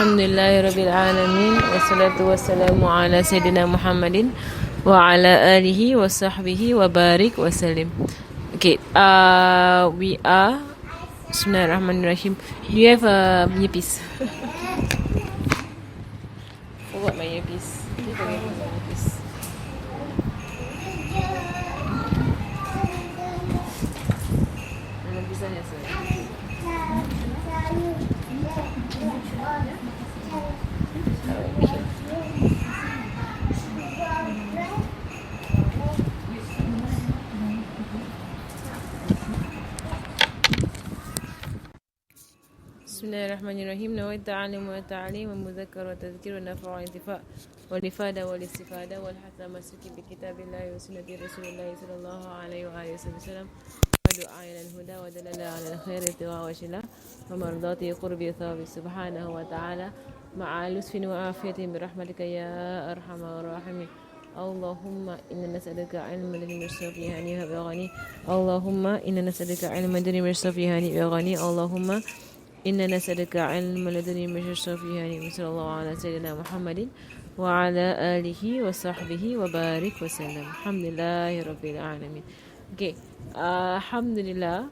Alhamdulillahirabbil alamin wassalatu wassalamu ala sayyidina Muhammadin wa ala alihi wa sahbihi wa barik wa sallim. Okay, we are Bismillahirrahmanirrahim. Do you have a earpiece? Forgot my earpiece. I forget my earpiece. Bismillahirrahmanirrahim. Nawaitu ta'alim wa ta'alim wa mudzakkar wa tadhkir wa naf'a wa intifa' wal ifada wal istifada wal hatha masuki bi kitabillahi wa sunnati rasulillahi sallallahu alaihi wa alihi wasallam wa du'a ila al-huda wa dalala ala al-khair tiwa wa shila wa mardati qurbi thawabi subhanahu wa ta'ala ma'a lusfin wa afiyatin bi rahmatika ya arhamar rahimin. Allahumma inna nas'aluka ilman ladhi mirsafihani wa ghani. Allahumma inna nas'aluka ilman ladhi mirsafihani wa ghani. Allahumma inna nas'aluka ilman ladhi mirsafihani wa sallallahu ala sayyidina Muhammadin wa ala alihi wa sahbihi wa barik wa sallam. Alhamdulillahirabbil alamin. Okay, alhamdulillah.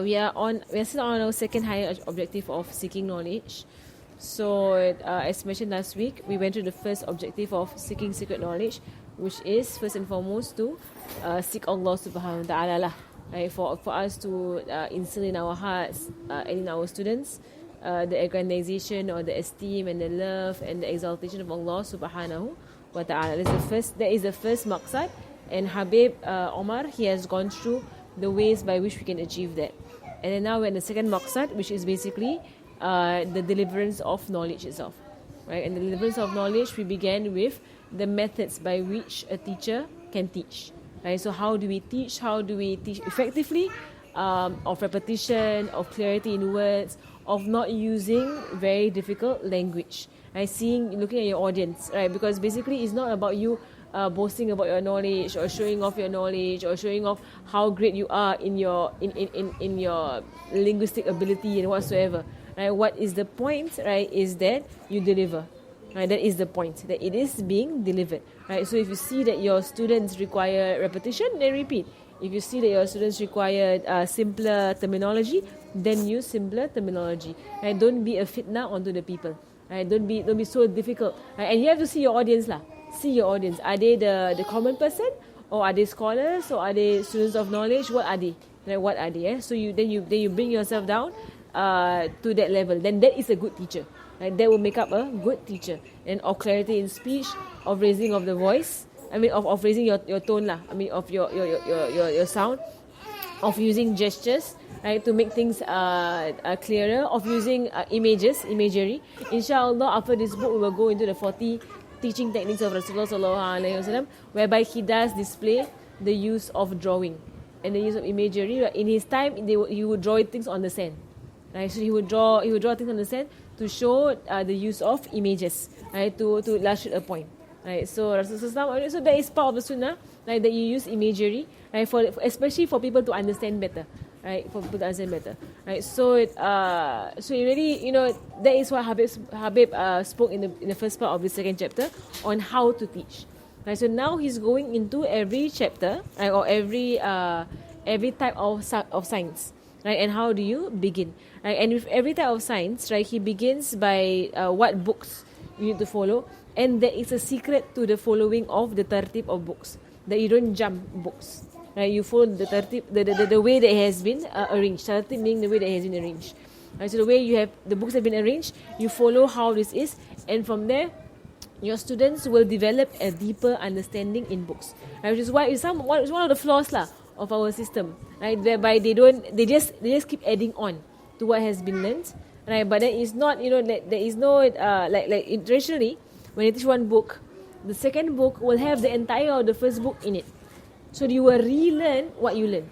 We are still on our second higher objective of seeking knowledge. So, as mentioned last week, we went through the first objective of seeking secret knowledge, which is first and foremost to seek Allah subhanahu wa ta'ala lah. Right, for us to instill in our hearts and in our students the aggrandization or the esteem and the love and the exaltation of Allah subhanahu wa ta'ala. That is the first maqsad, and Habib Omar, he has gone through the ways by which we can achieve that. And then now we're in the second maqsad, which is basically the deliverance of knowledge itself, right? And the deliverance of knowledge, we began with the methods by which a teacher can teach, right? So how do we teach? How do we teach effectively? Of repetition, of clarity in words, of not using very difficult language, right? Looking at your audience, right? Because basically it's not about you boasting about your knowledge or showing off your knowledge or showing off how great you are in your linguistic ability and whatsoever. Right, what is the point, right, is that you deliver. Right, that is the point, that it is being delivered. Right, so if you see that your students require repetition, then repeat. If you see that your students require simpler terminology, then use simpler terminology. Right, don't be a fitna onto the people. Right, don't be so difficult. Right, and you have to see your audience lah. See your audience. Are they the common person, or are they scholars, or are they students of knowledge? What are they? Right, what are they? So you bring yourself down to that level, then that is a good teacher. Right? That will make up a good teacher. And of clarity in speech, of raising of the voice, of raising your tone lah. Of your sound, of using gestures, right, to make things clearer, of using imagery. Inshallah, after this book, we will go into the 40 teaching techniques of Rasulullah sallallahu alaihi wasallam, whereby he does display the use of drawing and the use of imagery. In his time, he would draw things on the sand. Right, so he would draw things on the sand to show the use of images, right, to illustrate a point. Right, so Rasulullah, so that is part of the sunnah, right, that you use imagery, right, especially for people to understand better, right, right. So really, that is what Habib spoke in the first part of the second chapter on how to teach. Right, so now he's going into every chapter, right, or every type of science. Right, and how do you begin? Right, and with every type of science, right, he begins by what books you need to follow, and there is a secret to the following of the tartib of books, that you don't jump books. Right, you follow the tartib, the way that it has been arranged. Tartib meaning the way that it has been arranged. Right, so the way the books have been arranged, you follow how this is, and from there, your students will develop a deeper understanding in books. Right, which is why it's one of the flaws lah of our system, right, whereby they just keep adding on to what has been learnt, right, but then it's not, there is no traditionally, when you teach one book, the second book will have the entire of the first book in it, so you will relearn what you learned,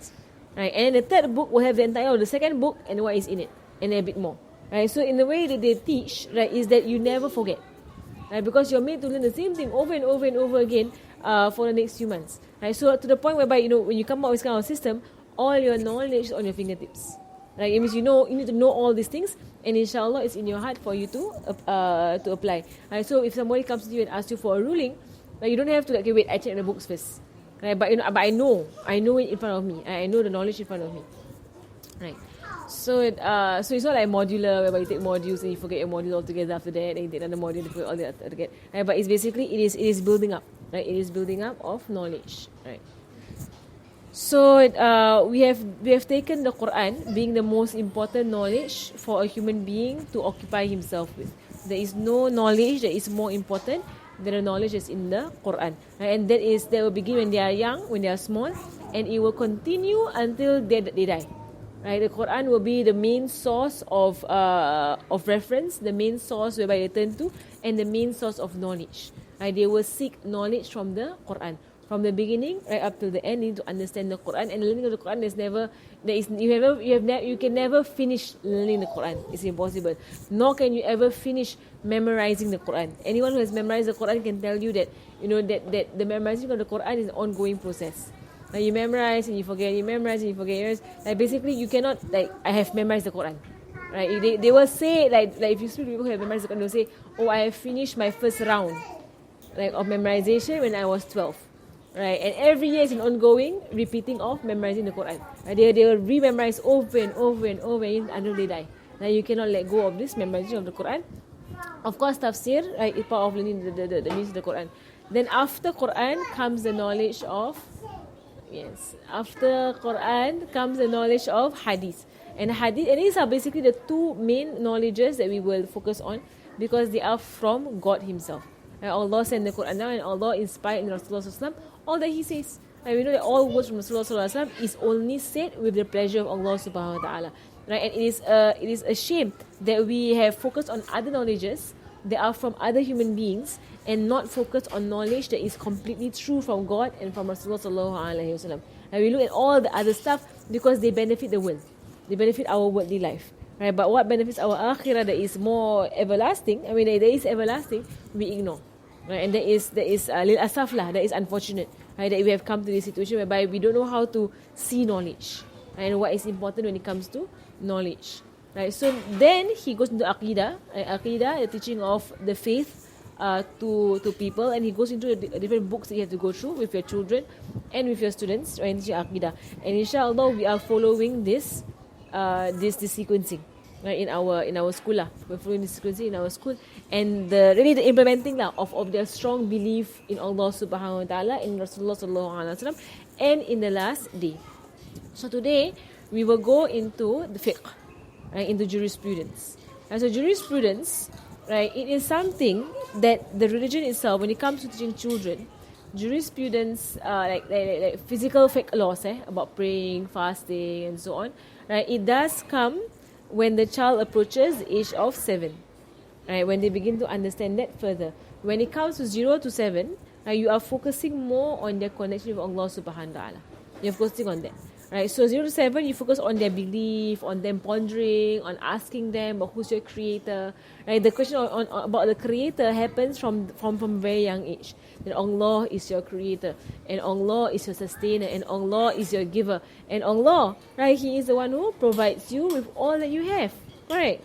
right, and the third book will have the entire of the second book and what is in it, and a bit more, right. So in the way that they teach, right, is that you never forget, right, because you're made to learn the same thing over and over and over again for the next few months. Right, so to the point whereby, when you come up with this kind of system, all your knowledge is on your fingertips. Right? It means you need to know all these things, and inshallah it's in your heart for you to apply. Right? So if somebody comes to you and asks you for a ruling, you don't have to like, okay, wait, I check the books first. Right? But I know it in front of me. I know the knowledge in front of me. Right. So it's not like modular whereby you take modules and you forget your module altogether after that, and you take another module and forget all that again. Right? But it's basically it is building up. Right? It is building up of knowledge. Right. So we have taken the Quran being the most important knowledge for a human being to occupy himself with. There is no knowledge that is more important than the knowledge that's in the Quran. Right? And that will begin when they are young, when they are small, and it will continue until they die. Right? The Quran will be the main source of reference, the main source whereby they turn to, and the main source of knowledge. Right? They will seek knowledge from the Quran. From the beginning right up to the end, you need to understand the Quran. And learning of the Quran you can never finish learning the Quran. It's impossible. Nor can you ever finish memorizing the Quran. Anyone who has memorized the Quran can tell you that that the memorizing of the Quran is an ongoing process. You memorize and you forget. You memorize and you forget. Like basically, you cannot I have memorized the Quran. Right? They will say like if you speak to people who have memorized the Quran, they'll say, "Oh, I have finished my first round of memorization when I was 12." Right, and every year is an ongoing repeating of memorizing the Quran. Right? They will rememorize over and over and over until they die. Now you cannot let go of this memorization of the Quran. Of course, tafsir is part of learning the meaning of the Quran. Then after Quran comes the knowledge of After Quran comes the knowledge of hadith. And these are basically the two main knowledges that we will focus on because they are from God Himself. And Allah sent the Quran down and Allah inspired in Rasulullah SAW all that He says. And we know that all words from Rasulullah SAW is only said with the pleasure of Allah subhanahu wa ta'ala. Right? And it is a shame that we have focused on other knowledges that are from other human beings and not focused on knowledge that is completely true from God and from Rasulullah SAW. And we look at all the other stuff because they benefit the world. They benefit our worldly life. Right? But what benefits our akhirah that is more everlasting, that is everlasting, we ignore. Right? And that is lil asaf lah, that is unfortunate. Right? That we have come to this situation whereby we don't know how to see knowledge. Right? And what is important when it comes to knowledge. Right? So then he goes into Aqidah. Aqidah, the teaching of the faith to people, and he goes into the different books that you have to go through with your children and with your students, right? Teaching Aqidah. And inshallah we are following this sequencing, right, in our school lah. We're following this sequencing in our school, and the implementing lah of their strong belief in Allah subhanahu wa ta'ala, in Rasulullah sallallahu alaihi wasallam, and in the last day. So today we will go into the fiqh, right, into jurisprudence. And so jurisprudence, right, it is something that the religion itself, when it comes to teaching children, jurisprudence, like physical fiqh laws, about praying, fasting, and so on, right, it does come when the child approaches the age of 7, right, when they begin to understand that further. When it comes to 0 to 7, right, you are focusing more on their connection with Allah subhanahu wa ta'ala. You're focusing on that. Right, so 0 to 7, you focus on their belief, on them pondering, on asking them about who's your creator. Right, the question about the creator happens from a very young age. That Allah is your creator, and Allah is your sustainer, and Allah is your giver, and Allah, right, He is the one who provides you with all that you have. Right.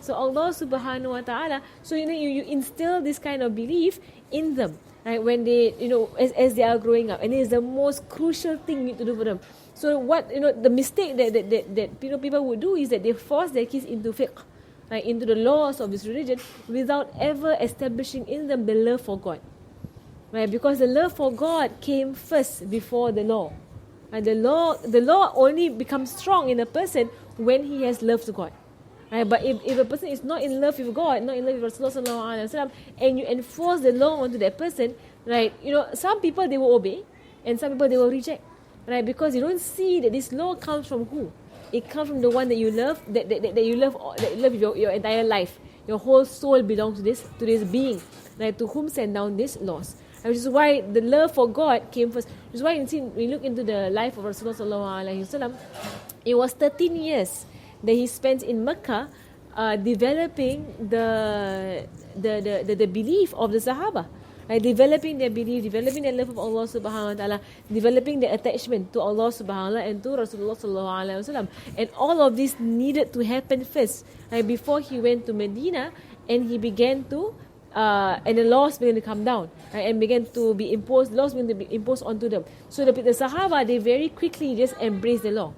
So Allah subhanahu wa ta'ala. So you instill this kind of belief in them. Right, when they as they are growing up, and it is the most crucial thing you need to do for them. So what the mistake that people would do is that they force their kids into fiqh, right, into the laws of this religion without ever establishing in them the love for God, right? Because the love for God came first before the law, and the law only becomes strong in a person when he has love to God. Right, but if a person is not in love with God, not in love with Rasulullah, and you enforce the law onto that person, right? Some people they will obey, and some people they will reject, right? Because you don't see that this law comes from who? It comes from the one that you love, that you love your entire life. Your whole soul belongs to this being, right? To whom sent down these laws. Which is why the love for God came first. Which is why we look into the life of Rasulullah, it was 13 years that he spent in Mecca, developing the belief of the Sahaba. Right? Developing their belief, developing their love of Allah subhanahu wa ta'ala, developing their attachment to Allah subhanahu wa ta'ala and to Rasulullah sallallahu alaihi wasallam. And all of this needed to happen first, right? Before he went to Medina and he began to and the laws began to come down, right? And began to be imposed, laws began to be imposed onto them. So the Sahaba, they very quickly just embraced the law.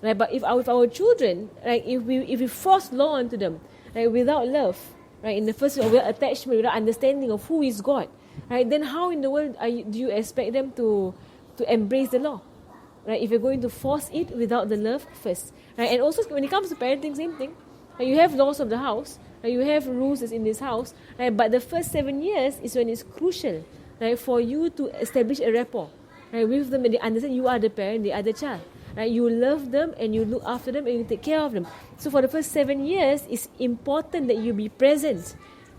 Right? But if our children, right, if we force law onto them, right, without love, right, in the first place, without attachment, without understanding of who is God, right, then how in the world do you expect them to embrace the law, right? If you're going to force it without the love first, right? And also when it comes to parenting, same thing. Right? You have laws of the house, right? You have rules in this house, right? But the first 7 years is when it's crucial, right, for you to establish a rapport, right, with them, and they understand you are the parent, they are the child. Right, you love them and you look after them and you take care of them. So for the first 7 years, it's important that you be present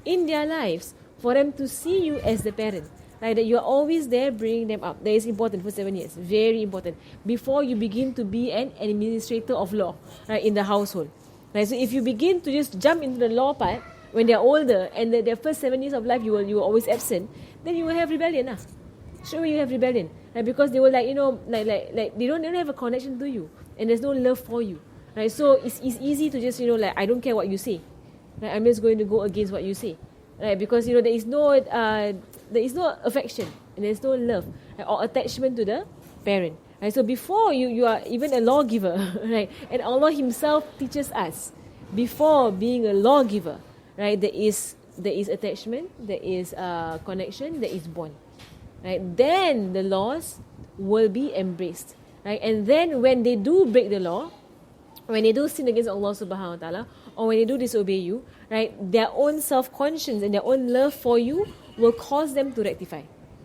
in their lives for them to see you as the parent. Right, that you are always there bringing them up. That is important for 7 years. Very important. Before you begin to be an administrator of law, right, in the household. Right, so if you begin to just jump into the law part when they are older and their first 7 years of life you were always absent, then you will have rebellion. Sure, you have rebellion. Right, because they were like, you know, like they don't have a connection to you and there's no love for you. Right, so it's easy to just, you know, like, I don't care what you say. Right, I'm just going to go against what you say. Right, because, you know, there is no affection and there's no love, right, or attachment to the parent. Right, so before you are even a lawgiver, right, and Allah Himself teaches us, before being a lawgiver, right, there is attachment, there is connection, there is bond. Right, then the laws will be embraced. Right, and then when they do break the law, when they do sin against Allah subhanahu wa ta'ala, or when they do disobey you, right, their own self-conscience and their own love for you will cause them to rectify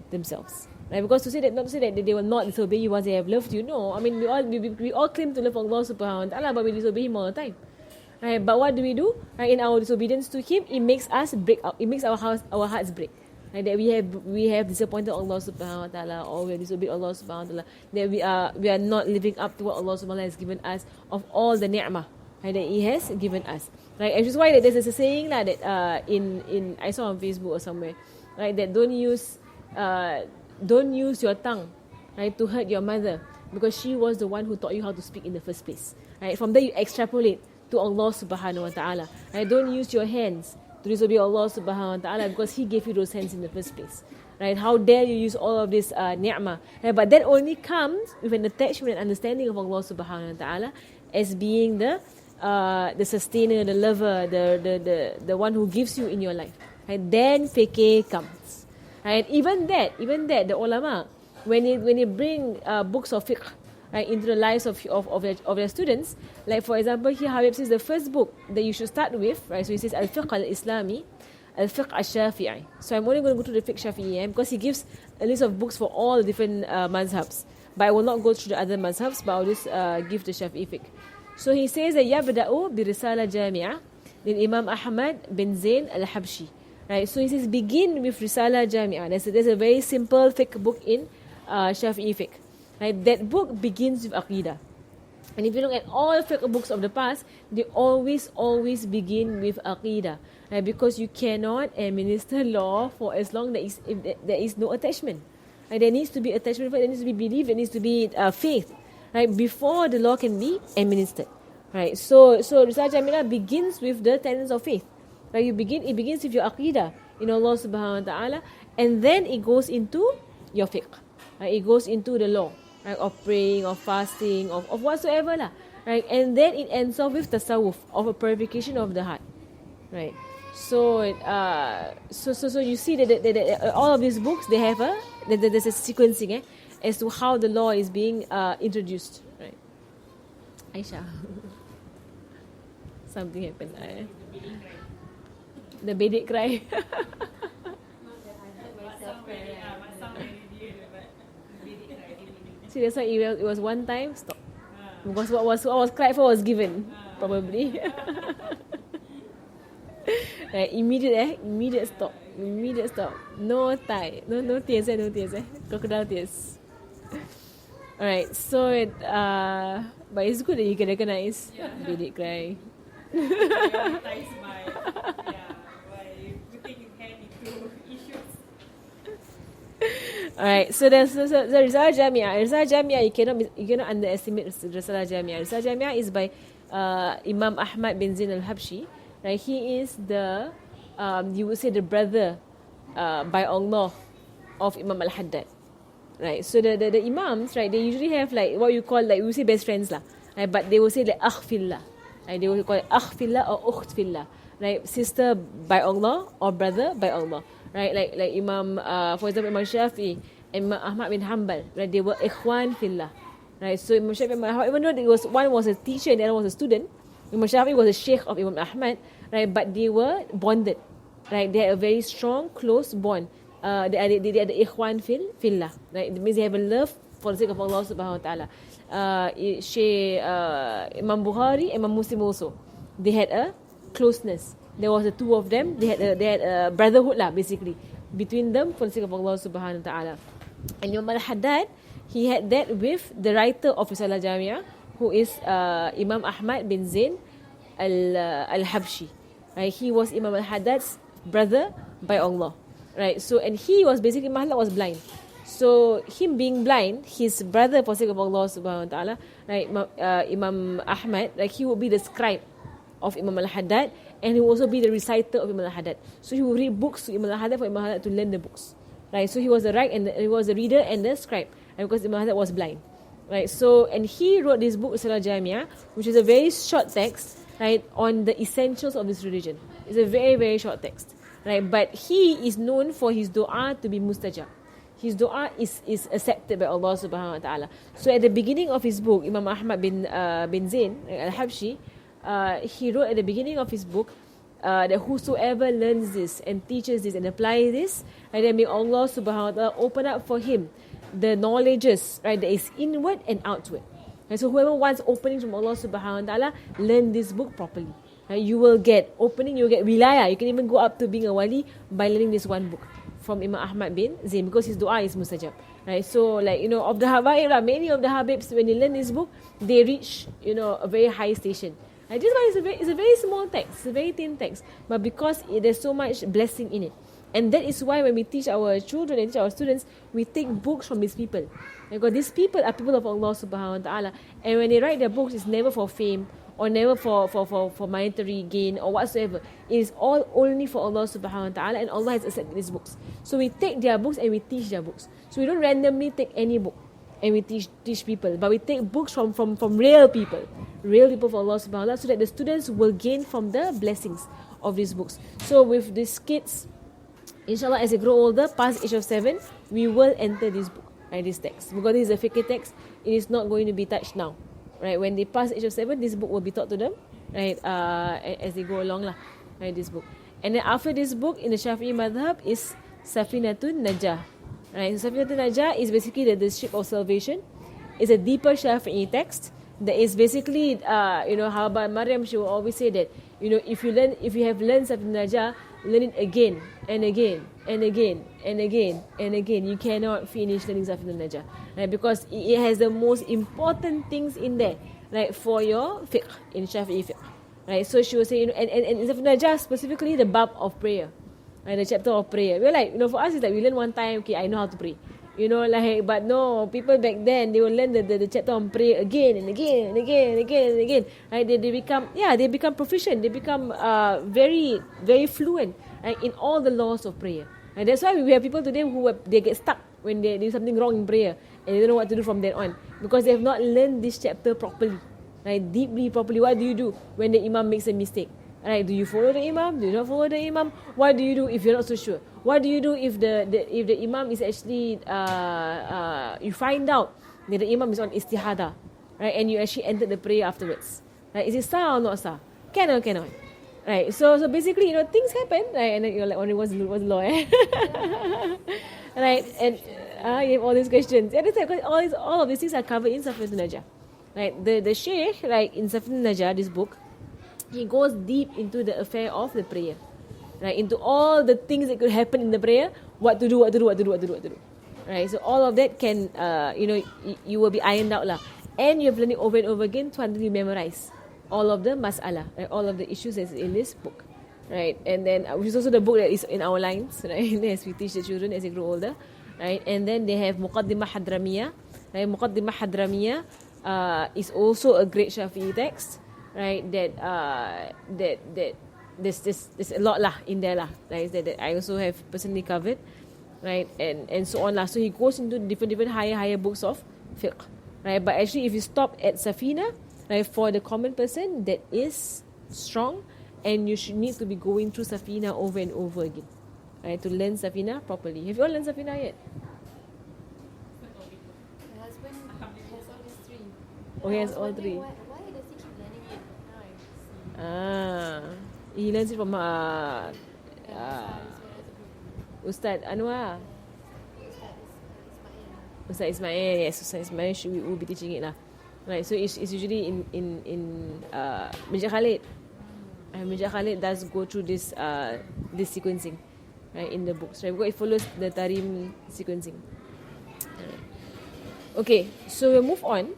themselves. Right, because not to say that they will not disobey you once they have loved you. No, I mean we all claim to love Allah subhanahu wa ta'ala, but we disobey Him all the time. Right, but what do? Right, in our disobedience to Him, it makes us break up. It makes our hearts break. Right, that we have disappointed Allah subhanahu wa ta'ala, or we have disobeyed Allah subhanahu wa ta'ala, that we are not living up to what Allah subhanahu wa ta'ala has given us of all the ni'mah, right, that He has given us. Right, which is why there's a saying that in I saw on Facebook or somewhere, right, that don't use your tongue, right, to hurt your mother, because she was the one who taught you how to speak in the first place. Right, from there you extrapolate to Allah subhanahu wa ta'ala. Right, don't use your hands to disobey Allah subhanahu wa ta'ala, because He gave you those hands in the first place. Right? How dare you use all of this ni'mah? Right? But that only comes with an attachment and understanding of Allah subhanahu wa ta'ala as being the sustainer, the lover, the one who gives you in your life. Right? Then fiqh comes. Right? Even that, the ulama, when they bring books of fiqh, right, into the lives of their students, like for example here Habib says the first book that you should start with, right, so he says Al-Fiqh Al-Islami, Al-Fiqh Al-Shafi'i. So I'm only going to go through the Fiqh Shafi'i because he gives a list of books for all different mazhabs, but I will not go through the other mazhabs, but I'll just give the Shafi'i Fiqh. So he says that يبدأ برسالة جامعة للإمام أحمد بن زين الحبشي. Right, so he says begin with Risala Jami'ah. There's a very simple fiqh book in Shafi'i Fiqh. Right, that book begins with Aqidah. And if you look at all fiqh books of the past, they always begin with Aqidah. Right, because you cannot administer law for as long as there is no attachment. Right, there needs to be attachment, there needs to be belief, there needs to be faith. Right, before the law can be administered. Right, so Risala Jami'ah begins with the tenets of faith. Right, it begins with your Aqidah in Allah subhanahu wa ta'ala, and then it goes into your fiqh. Right, it goes into the law. Right, of praying, of fasting, of whatsoever lah. Right, and then it ends off with tasawwuf, of a purification of the heart. Right, so you see that all of these books, they have there's a sequencing as to how the law is being introduced. Right, Aisha, something happened. The bedek cry. See, that's why it was one time stop. Because what was cried for was given, probably. Right, immediate stop. No tie, no tears, crocodile tears. Alright, so but it's good that you can recognize bedek cry. Prioritized by putting his hand into issues. Alright, so there's the Risalah Jami'ah. Risalah Jami'ah, you cannot underestimate Risalah Jami'ah. Risalah Jami'ah is by Imam Ahmad bin Zain al-Habshi. Right, he is the you would say the brother by Allah of Imam al-Haddad. Right, so the imams, right, they usually have like what you call, like we say best friends lah. Right, but they will say like akh fillah. Right, they will call it akh fillah or ukht fillah. Right, sister by Allah or brother by Allah. Right, like Imam, for example, Imam Shafi'i and Imam Ahmad bin Hanbal, right, they were ikhwan fillah. Right, so Imam Shafi'i, even though one was a teacher and the other was a student, Imam Shafi'i was a sheikh of Imam Ahmad, right, but they were bonded. Right, they had a very strong, close bond. They are the ikhwan fillah. Right, it means they have a love for the sake of Allah subhanahu wa ta'ala. Imam Bukhari, Imam Muslim also, they had a closeness. There was the two of them. They had a brotherhood lah, basically, between them for the sake of Allah subhanahu wa ta'ala. And Imam al-Haddad, he had that with the writer of Risalah Jami'ah, who is Imam Ahmad bin Zain al-Habshi. Right, he was Imam al-Haddad's brother by Allah. Right, so and he was basically, Imam al-Haddad was blind. So him being blind, his brother for the sake of Allah subhanahu wa ta'ala, right, Imam Ahmad, like he would be the scribe of Imam al-Haddad, and he will also be the reciter of Imam al-Haddad. So he would read books to Imam al-Haddad for Imam al-Haddad to learn the books. Right, so he was he was the reader and the scribe, and because Imam al-Haddad was blind. Right, so and he wrote this book Risalah Jami'ah, which is a very short text, right, on the essentials of this religion. It's a very, very short text. Right, but he is known for his dua to be mustajab. His dua is accepted by Allah subhanahu wa ta'ala. So at the beginning of his book, Imam Ahmad bin Zain al-Habshi, he wrote at the beginning of his book that whosoever learns this and teaches this and applies this, right, then may Allah subhanahu wa ta'ala open up for him the knowledges, right, that is inward and outward. And so whoever wants openings from Allah subhanahu wa ta'ala, learn this book properly. Right, you will get opening, you will get wilayah. You can even go up to being a wali by learning this one book from Imam Ahmad bin Zain, because his dua is mustajab. Right, so like, of the habaib, many of the habibs, when they learn this book, they reach, a very high station. Right, this one is a very small text, it's a very thin text, but because there's so much blessing in it. And that is why when we teach our children and teach our students, we take books from these people. Because these people are people of Allah subhanahu wa ta'ala. And when they write their books, it's never for fame, or never for monetary gain or whatsoever. It is all only for Allah subhanahu wa ta'ala, and Allah has accepted these books. So we take their books and we teach their books. So we don't randomly take any book and we teach people, but we take books from real people for Allah subhanahu wa ta'ala, so that the students will gain from the blessings of these books. So with these kids, inshallah, as they grow older, past age of 7, we will enter this book, right, this text. Because this is a fiqh text, it is not going to be touched now. Right, when they pass age of 7, this book will be taught to them, right, as they go along lah, right, this book. And then after this book, in the Shafi'i madhab, is Safinatun Najah. Right, so Safinatun Najah is basically the ship of salvation. It's a deeper Shafi'i text that is basically, how about Maryam, she will always say that, if you have learned Safinatun Najah, learn it again and again and again and again and again. You cannot finish learning Safinatun Najah, right? Because it has the most important things in there, right, for your fiqh, in Shafi'i fiqh, right? So she will say, and in Safinatun Najah specifically the bab of prayer, right, the chapter of prayer. We're like, for us it's like we learn one time, okay, I know how to pray, but no, people back then, they will learn the chapter on prayer again and again and again and again and again, right? They become proficient, they become very, very fluent, right, in all the laws of prayer. And that's why we have people today they get stuck when they do something wrong in prayer and they don't know what to do from then on, because they have not learned this chapter properly, right, deeply, properly. What do you do when the imam makes a mistake? Right, do you follow the imam? Do you not follow the imam? What do you do if you're not so sure? What do you do if the imam is actually you find out that the imam is on istihada, right, and you actually entered the prayer afterwards? Right, is it sah or not sah? Can or cannot? Right, so basically, things happen, right, and then you're like wondering what's the law, right, and you have all these questions. And it's like all of these things are covered in Safinatun Najah, right? The Shaykh, like in Safinatun Najah, this book, he goes deep into the affair of the prayer, right, into all the things that could happen in the prayer, what to do, right? So all of that can, you will be ironed out lah, and you have learned it over and over again until you memorize all of the mas'ala, right, all of the issues that's in this book, right? And then which is also the book that is in our lines, right, as we teach the children as they grow older, right? And then they have Muqaddimah Hadramiyah, right? Muqaddimah Hadramiyah is also a great Shafi'i text, right? That there's a lot lah in there lah, right? That I also have personally covered, right? And so on lah. So he goes into different higher books of fiqh, right? But actually, if you stop at Safina, right, for the common person, that is strong, and you should need to be going through Safina over and over again, right, to learn Safina properly. Have you all learned Safina yet? My husband has all these three. Oh, he has all three. Why does he keep learning it? Now I see. He learns it from Ustaz Anwar. Ustaz Ismail, yes, Ustaz Ismail will be teaching it lah. Right, so it's usually in Mirza Khalid. Mirza Khalid does go through this sequencing, right, in the books, right, because it follows the Tarim sequencing. Right. Okay, so we'll move on,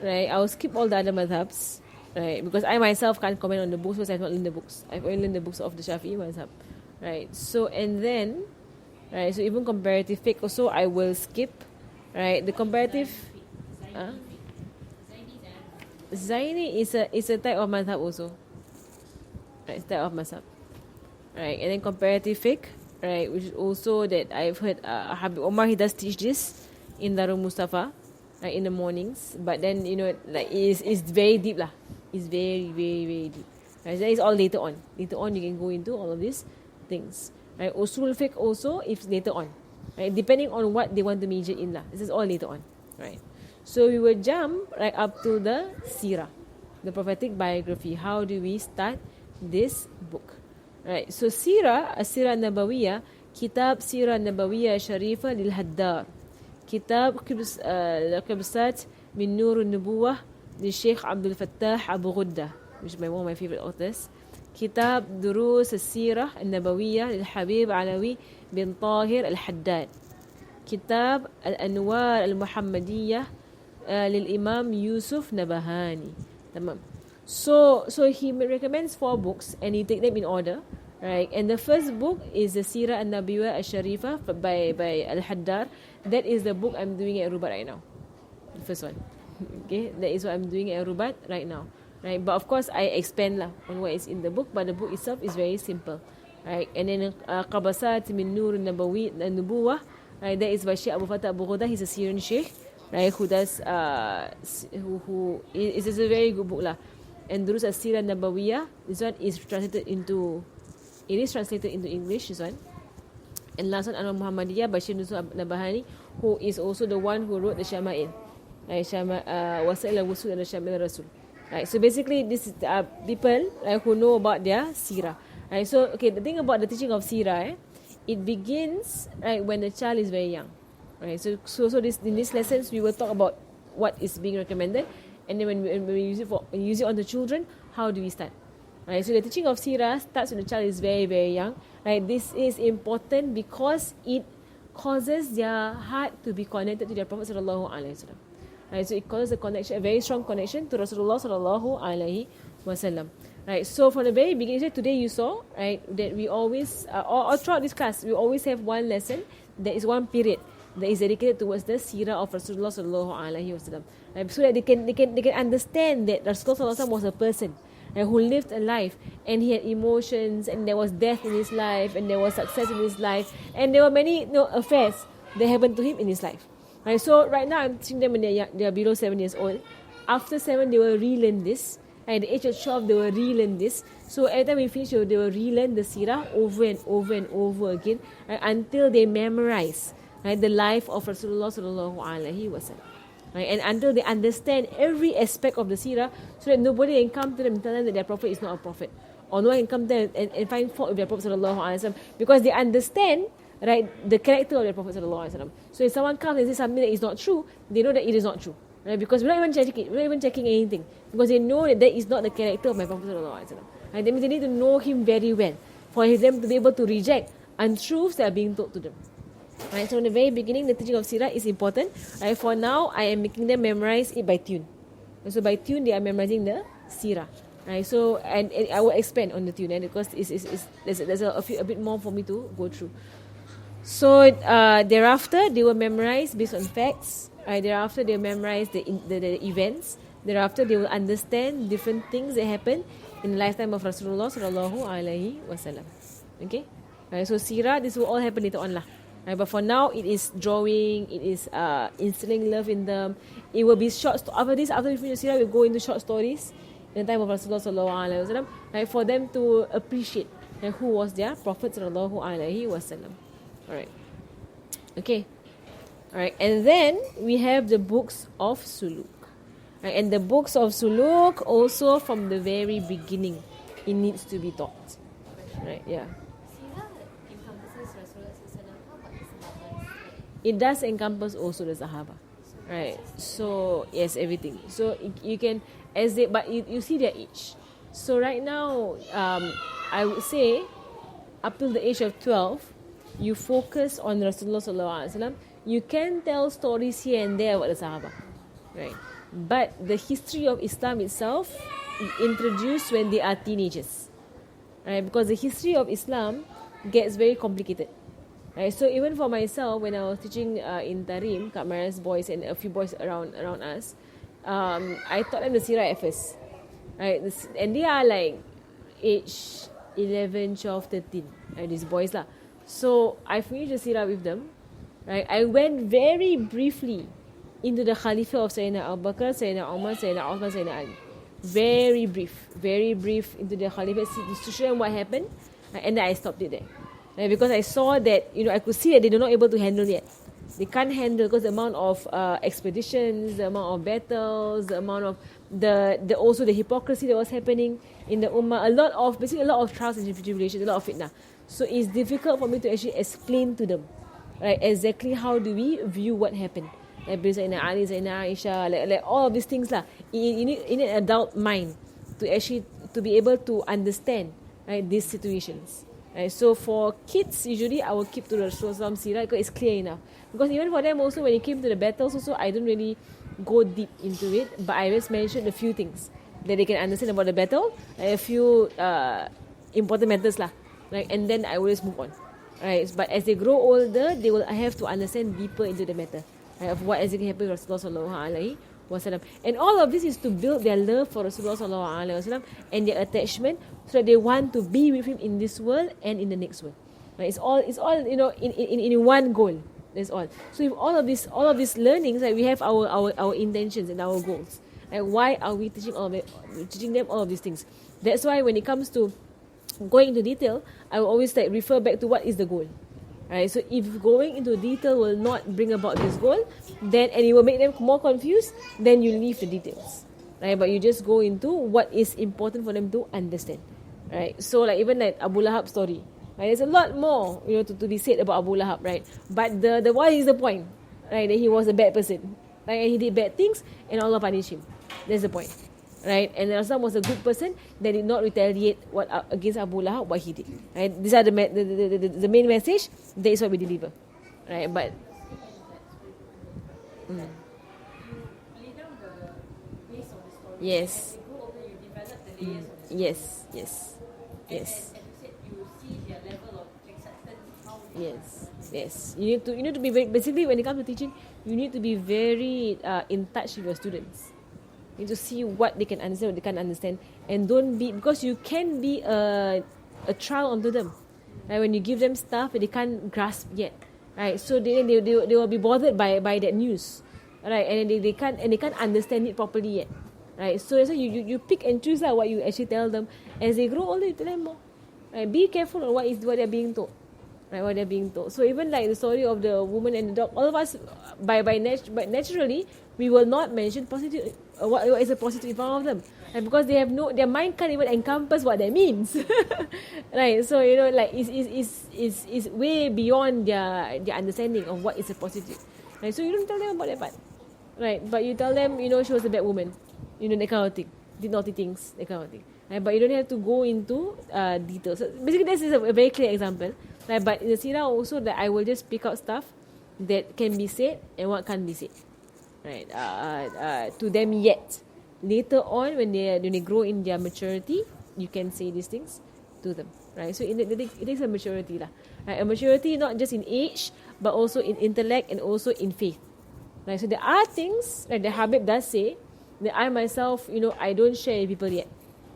right. I'll skip all the other madhabs, right, because I myself can't comment on the books because I've not learned the books. I've only learned the books of the Shafi'i madhab, right. So and then, right, so even comparative fiqh also I will skip, right. The comparative, Zaini is a type of madhab also. Right, it's type of madhab. Right, and then comparative fiqh, right, which is also that I've heard Habib Omar, he does teach this in Darul Mustafa, right, in the mornings. But then, like it's very deep lah. It's very deep. Right, that is all later on. Later on you can go into all of these things. Right, Usul fiqh also if later on. Right, depending on what they want to major in lah. This is all later on. Right. So we will jump right up to the Seerah, the prophetic biography. How do we start this book? Right. So Seerah, Seerah Nabawiyah, Kitab Seerah Nabawiyah Sharifah lil Haddar, Kitab Qabsat min Nur Nubuwah li Sheikh Abdul Fattah Abu Ghudda, which is one of my favorite authors. Kitab Durus Seerah Nabawiyah lil Habib Alawi bin Tahir al Haddad, Kitab Al-Anwar Al-Muhammadiyah للإمام يوسف نبهاني. تمام. So he recommends 4 books and he take them in order, right? And the first book is the Seerah An-Nabawiyah Al-Sharifah by Al-Haddar. That is the book I'm doing at Rubat right now. The first one. Okay, that is what I'm doing at Rubat right now, right? But of course I expand lah on what is in the book, but the book itself is very simple, right? And then Qabasat min Nur Nubuwah, right? That is by Sheikh Abu Fattah Abu Ghudda. He's a Syrian Sheikh, right, who does who is a very good book lah. And Durus As-Seerah Nabawiyah, this one is translated into English, this one. And last one, Anwar Muhammadiyah by Syekh Yusuf Nabahani, who is also the one who wrote the Shama'il, right, Wasail al-Wusul and Shama'il Rasul, right. So basically this is people, right, who know about their Seerah, right. So okay, the thing about the teaching of Seerah, it begins, right, when the child is very young. Right, so this in these lessons we will talk about what is being recommended, and then when we use it on the children, how do we start? Right, so the teaching of Seerah starts when the child is very young. Right, this is important because it causes their heart to be connected to their Prophet sallallahu alaihi wasallam. Right, so it causes a connection, a very strong connection to Rasulullah sallallahu alaihi wasallam. Right, so from the very beginning, today you saw, right, that we always or throughout this class we always have one lesson. There is one period that is dedicated towards the Seerah of Rasulullah sallallahu alaihi wasallam, so that they can understand that Rasulullah sallallahu alaihi wasallam was a person, who lived a life, and he had emotions, and there was death in his life, and there was success in his life, and there were many affairs that happened to him in his life. Right, so right now I'm teaching them when they are below 7 years old. After 7, they will relearn this. At the age of 12, they will relearn this. So every time we finish, they will relearn the Seerah over and over again, right, until they memorize, right, the life of Rasulullah sallallahu alaihi wasallam, right, and until they understand every aspect of the Seerah, so that nobody can come to them and tell them that their prophet is not a prophet, or no one can come to them and find fault with their prophet sallallahu alaihi wasallam, because they understand, right, the character of their prophet sallallahu alaihi wasallam. So if someone comes and says something that is not true, they know that it is not true, right, because we're not even checking anything, because they know that is not the character of my prophet sallallahu alaihi wasallam. Right, that means they need to know him very well for them to be able to reject untruths that are being told to them. Right, so in the very beginning, the teaching of Seerah is important. Right, for now, I am making them memorize it by tune. So by tune, they are memorizing the Seerah. Right, so and I will expand on the tune, because there's a bit more for me to go through. So thereafter, they will memorize based on facts. Thereafter, they will memorize the events. Thereafter, they will understand different things that happen in the lifetime of Rasulullah sallallahu alaihi wasallam. Okay, so Seerah, this will all happen later on lah. But for now, it is drawing. It is instilling love in them. It will be short. After we finish Seerah, we'll go into short stories in the time of Rasulullah sallallahu alaihi wasallam, for them to appreciate who was their Prophet sallallahu alaihi wasallam. Alright. Okay. Alright. And then we have the books of Suluk. Right. And the books of Suluk also from the very beginning, it needs to be taught. Right. Yeah. Seerah encompasses Rasulullah SAW. How about the Sahabas? It does encompass also the Sahaba. Right. So yes, everything. So you can but you see their age. So right now, I would say up till the age of 12. You focus on Rasulullah sallallahu alaihi wasallam. You can tell stories here and there about the Sahaba, right? But the history of Islam itself introduced when they are teenagers, right? Because the history of Islam gets very complicated, right? So even for myself, when I was teaching in Tarim, Kak Maria's boys and a few boys around us, I taught them the Seerah at first, right? And they are like age 11, 12, 13, right? These boys lah. So I finished the Seerah with them. Right? I went very briefly into the Khalifa of Sayyidina Abu Bakr, Sayyidina Umar, Sayyidina Uthman, Sayyidina Ali. Very brief into the Khalifa to show them what happened, and then I stopped it there. Right? Because I saw that, I could see that they are not able to handle yet. They can't handle because the amount of expeditions, the amount of battles, the amount of also the hypocrisy that was happening in the Ummah, a lot of trials and tribulations, a lot of fitnah. So it's difficult for me to actually explain to them, right, exactly how do we view what happened. Like Sayyidina Ali, Sayyidina Aisha, like all of these things lah. You need an adult mind to actually to be able to understand, right, these situations. Right? So for kids, usually I will keep to the Rasulullah Seerah because it's clear enough. Because even for them also, when it came to the battles also, I don't really go deep into it, but I just mentioned a few things that they can understand about the battle, like a few important matters lah. Right? And then I will just move on. Right? But as they grow older, they will have to understand deeper into the matter, right, of what exactly happened with Rasulullah sallallahu alaihi wasallam. And all of this is to build their love for Rasulullah sallallahu alaihi wasallam and their attachment, so that they want to be with him in this world and in the next world. Right? It's all in one goal. That's all. So with all of these learnings, right, we have our intentions and our goals. Right? Why are we teaching them all of these things? That's why when it comes to going into detail, I will always refer back to what is the goal. Right? So if going into detail will not bring about this goal, then and it will make them more confused, then you leave the details. Right? But you just go into what is important for them to understand. Right? So even Abu Lahab story. Right? There's a lot more to be said about Abu Lahab, right? But the what is the point? Right? That he was a bad person. Right? And he did bad things and Allah punished him. That's the point. Right? And Rasulullah was a good person that did not retaliate against Abu Lahab what he did. Right? These are the main message. That is what we deliver. Right? But you lay down the base of the story. Yes. And as you go over, you develop the layers of the story. Yes. And you said you see their level of acceptance. How Yes. You need to be very, basically when it comes to teaching, you need to be very in touch with your students. You need to see what they can understand, what they can't understand, and don't be, because you can be a trial onto them. Right? When you give them stuff that they can't grasp yet, right? So they will be bothered by that news, right? And they can't understand it properly yet, right? So that's why you pick and choose what you actually tell them. As they grow older, you tell them more. Right? Be careful on what they're being taught. Right? What they're being taught. So even the story of the woman and the dog, all of us but naturally we will not mention positive. What is a prostitute in front of them, right? Because they have their mind can't even encompass what that means. Right? So it's way beyond their understanding of what is a prostitute. Right? So you don't tell them about that part, right? But you tell them, she was a bad woman, that kind of thing, did naughty things, that kind of thing. Right? But you don't have to go into details. So basically, this is a very clear example. Right? But in the Seerah also, that I will just pick out stuff that can be said and what can't be said. Right, to them yet. Later on, when they grow in their maturity, you can say these things to them. Right, so it takes a maturity lah. Right? A maturity not just in age, but also in intellect and also in faith. Right? So there are things that the Habib does say that I myself, I don't share with people yet,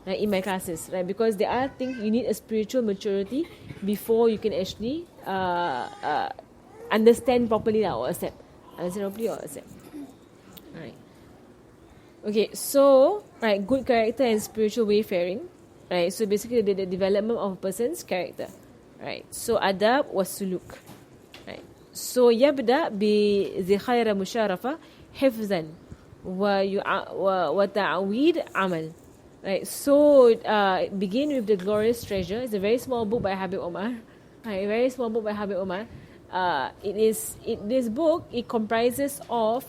right, in my classes, right? Because there are things you need a spiritual maturity before you can actually understand properly or accept. Understand properly or accept. Right. Okay, so, right, good character and spiritual wayfaring. Right, so basically the development of a person's character. Right, so adab was suluk. Right, so يبدأ بذخيرة مشارفة حفظا وتعويد عمل. Right, so begin with the glorious treasure. It's a very small book by Habib Omar. Right, a very small book by Habib Omar. This book, it comprises of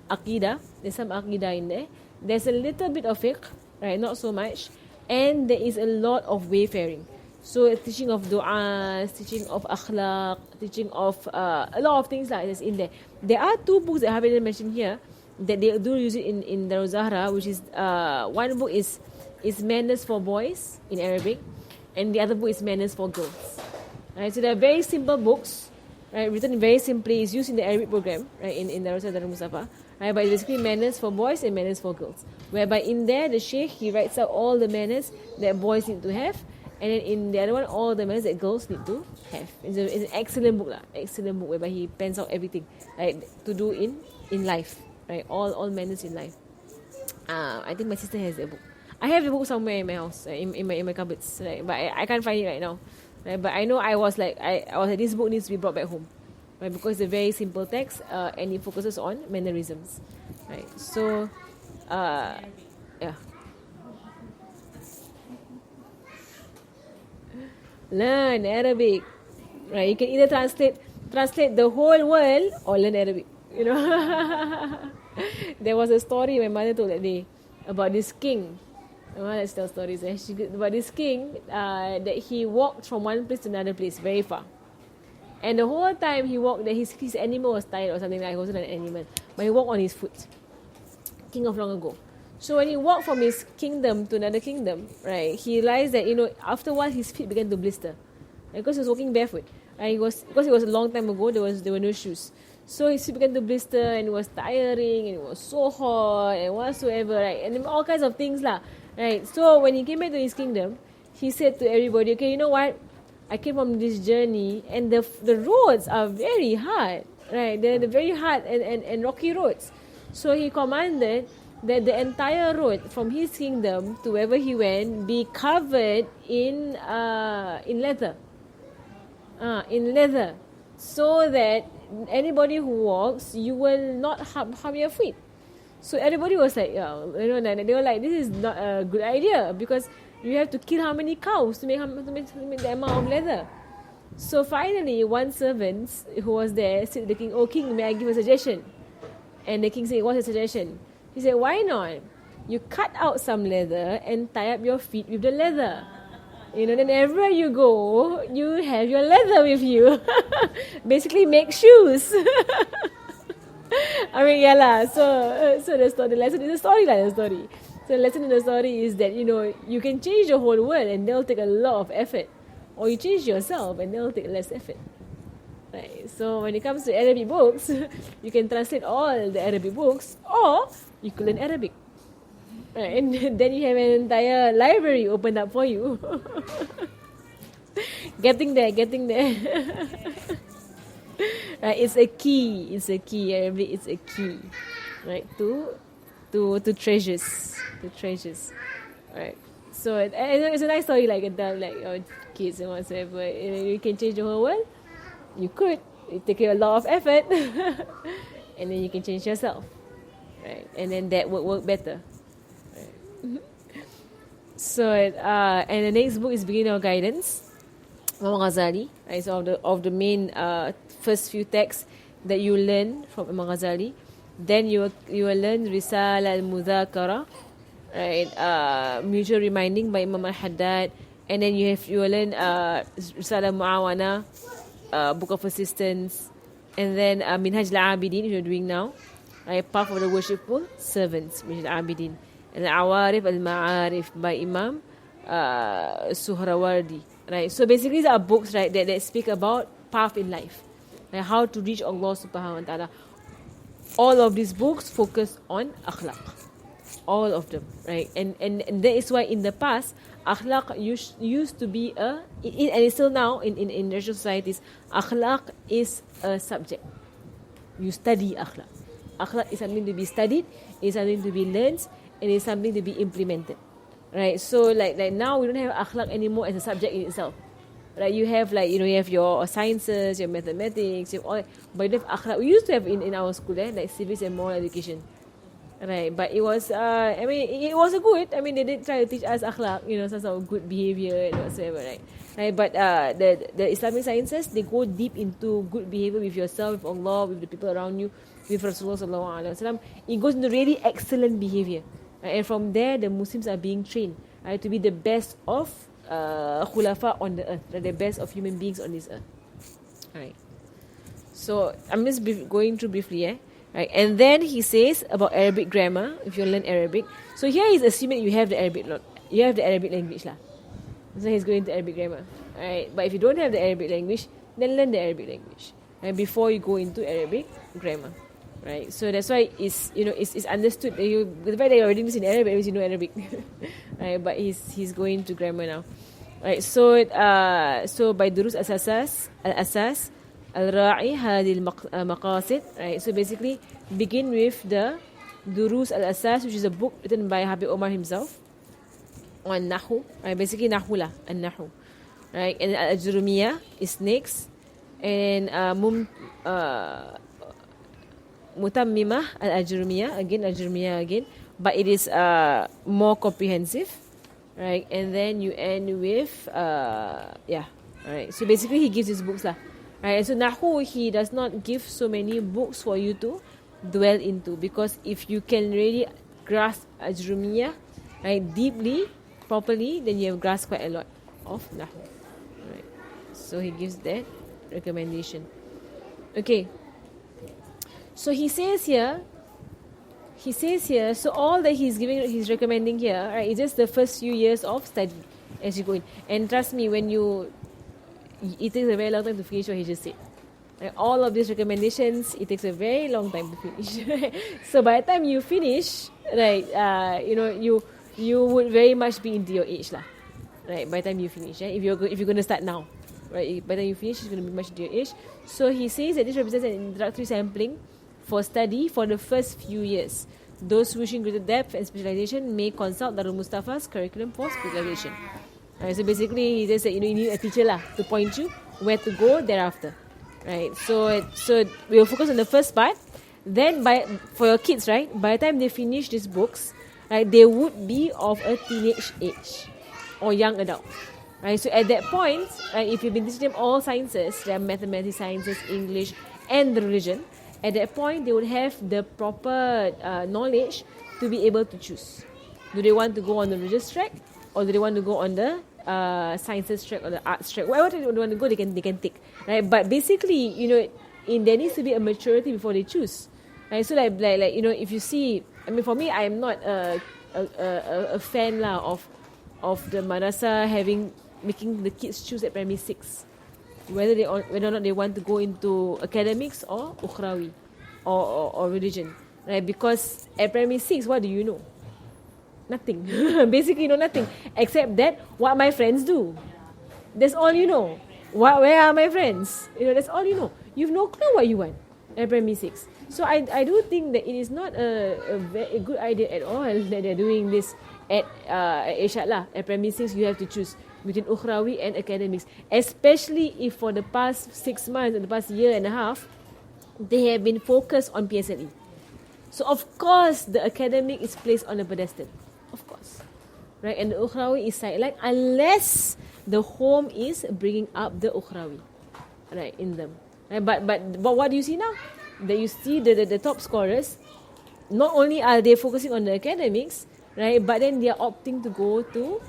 aqidah. There's some aqidah in there. There's a little bit of fiqh, right? Not so much. And there is a lot of wayfaring. So teaching of dua, teaching of akhlaq, teaching of a lot of things like this in there. There are two books that I haven't mentioned here that they do use it in Darul Zahra, which is one book is manners for boys in Arabic, and the other book is manners for girls. Right, so they're very simple books, right, written very simply. It's used in the Arabic program, right, in Darul Zahra Darul Mustafa. Right, but it's basically manners for boys and manners for girls. Whereby in there, the Sheikh, he writes out all the manners that boys need to have, and then in the other one, all the manners that girls need to have. It's an excellent book, excellent book, whereby he pens out everything, right, to do in life, right, all manners in life. I think my sister has that book. I have the book somewhere in my house, in my cupboards, right, but I can't find it right now. Right, but I know I was like, this book needs to be brought back home. Right, because it's a very simple text and it focuses on mannerisms. Right, so, yeah. Learn Arabic. Right, you can either translate the whole world or learn Arabic. There was a story my mother told that day about this king. Let's tell stories. About this king that he walked from one place to another place very far. And the whole time he walked, his animal was tired or something like that. He wasn't an animal, but he walked on his foot. King of long ago. So when he walked from his kingdom to another kingdom, right, he realized that after a while his feet began to blister, because he was walking barefoot. Right, because it was a long time ago, there were no shoes. So his feet began to blister and it was tiring and it was so hot and whatsoever, right, and all kinds of things lah. Right, so when he came back to his kingdom, he said to everybody, okay, you know what? I came from this journey and the roads are very hard, right? They're very hard and rocky roads. So he commanded that the entire road from his kingdom to wherever he went be covered in leather. In leather. So that anybody who walks, you will not harm your feet. So everybody was like, they were like, this is not a good idea because you have to kill how many cows to make the amount of leather. So finally, one servant who was there said to the king, "Oh king, may I give a suggestion?" And the king said, "What's the suggestion?" He said, "Why not? You cut out some leather and tie up your feet with the leather. Then everywhere you go, you have your leather with you. Basically, make shoes." I mean, yeah lah. So the lesson is a story like the story. So the lesson in the story is that you can change the whole world and they'll take a lot of effort, or you change yourself and they'll take less effort. Right. So when it comes to Arabic books, you can translate all the Arabic books, or you could learn Arabic. Right. And then you have an entire library opened up for you. Getting there. Right, it's a key. Arabic is a key, right? To treasures, right? So it's a nice story, like your kids and whatsoever. You can change the whole world. You could. It take a lot of effort, and then you can change yourself, right? And then that would work better. Right? So and the next book is Beginning of Guidance, Imam Ghazali. Right, so of the main first few texts that you learn from Imam Ghazali, then you will learn Risala al-Mudhakara, right? Mutual reminding by Imam al-Haddad, and then you will learn Risala Muawana, Book of Assistance, and then Minhaj al-Abidin, which you're doing now, right? Path of the Worshipful Servants, Minhaj al-Abidin, and Awarif al-Ma'arif by Imam Suhrawardi. right? So basically, there are books, right, that speak about path in life, like how to reach Allah Subhanahu Wa Taala. All of these books focus on akhlaq, all of them, right? And that is why in the past, akhlaq used to be and it's still now in Asian societies, akhlaq is a subject. You study akhlaq. Akhlaq is something to be studied, is something to be learned, and is something to be implemented, right? So like now we don't have akhlaq anymore as a subject in itself, right? You have you have your sciences, your mathematics, you have all, but you have akhlaq. We used to have in our school, like civics and moral education, right? But it was it was a good. I mean, they did try to teach us akhlaq, some sort of good behavior and whatsoever, right? Right, but the Islamic sciences, they go deep into good behavior with yourself, with Allah, with the people around you, with Rasulullah sallallahu alaihi wasallam. It goes into really excellent behavior, right? And from there, the Muslims are being trained, right, to be the best of khulafa on the earth, right? The best of human beings on this earth, right? So I'm just going through briefly, right? And then he says about Arabic grammar. If you learn Arabic, so here he's assuming you have the Arabic language lah. So he's going to Arabic grammar, right? But if you don't have the Arabic language, then learn the Arabic language, right, before you go into Arabic grammar, right? So that's why it's understood that the fact that you're reading this in Arabic means you know Arabic, right? But he's going to grammar now, right? So by durus al-asas al-ra'i hadil maqasid, right? So basically begin with the durus al-asas, which is a book written by Habib Omar himself on Nahu, right? Basically Nahu lah, Nahu, right? And Al-Ajrumiyah is next, and Mutammimah Al-Ajrumiyah again, but it is more comprehensive, right? And then you end with right? So basically he gives his books lah, right? And so Nahu, he does not give so many books for you to dwell into, because if you can really grasp Ajrumiyah, right, deeply, properly, then you have grasped quite a lot of Nahu, right? So he gives that recommendation. Okay, so he says here, so all that he's recommending here, right, is just the first few years of study as you go in. And trust me, it takes a very long time to finish what he just said. Right? All of these recommendations, it takes a very long time to finish. So by the time you finish, right, you would very much be into your age lah, right? By the time you finish, if you're going to start now, right? By the time you finish, it's going to be much into your age. So he says that this represents an introductory sampling for study for the first few years. Those wishing greater depth and specialization may consult Darul Mustafa's curriculum for specialization. Right, so basically, he says that you need a teacher lah to point you where to go thereafter, right? So we'll focus on the first part. Then for your kids, right, by the time they finish these books, right, they would be of a teenage age or young adult, right? So at that point, right, if you've been teaching them all sciences, there are mathematics, sciences, English, and the religion, at that point they would have the proper knowledge to be able to choose. Do they want to go on the religious track, or do they want to go on the sciences track or the arts track? Whatever they want to go, they can take, right? But basically, there needs to be a maturity before they choose, right? So like if you see, I mean, for me, I am not a fan lah of the madrasa making the kids choose at primary 6 whether or not they want to go into academics or ukhrawi or religion, right? Because at primary 6, what do you know? Nothing. Basically, you know nothing except that what my friends do. That's all you know. Where are my friends? That's all you know. You've no clue what you want at primary 6. So I do think that it is not a good idea at all that they're doing this at Irshad lah. At primary 6, you have to choose between ukhrawi and academics, especially if for the past 6 months and the past year and a half, they have been focused on PSLE. So of course, the academic is placed on a pedestal, of course, right? And the ukhrawi is sidelined unless the home is bringing up the ukhrawi, right, in them. Right? But what do you see now? That you see the top scorers, not only are they focusing on the academics, right, but then they are opting to go to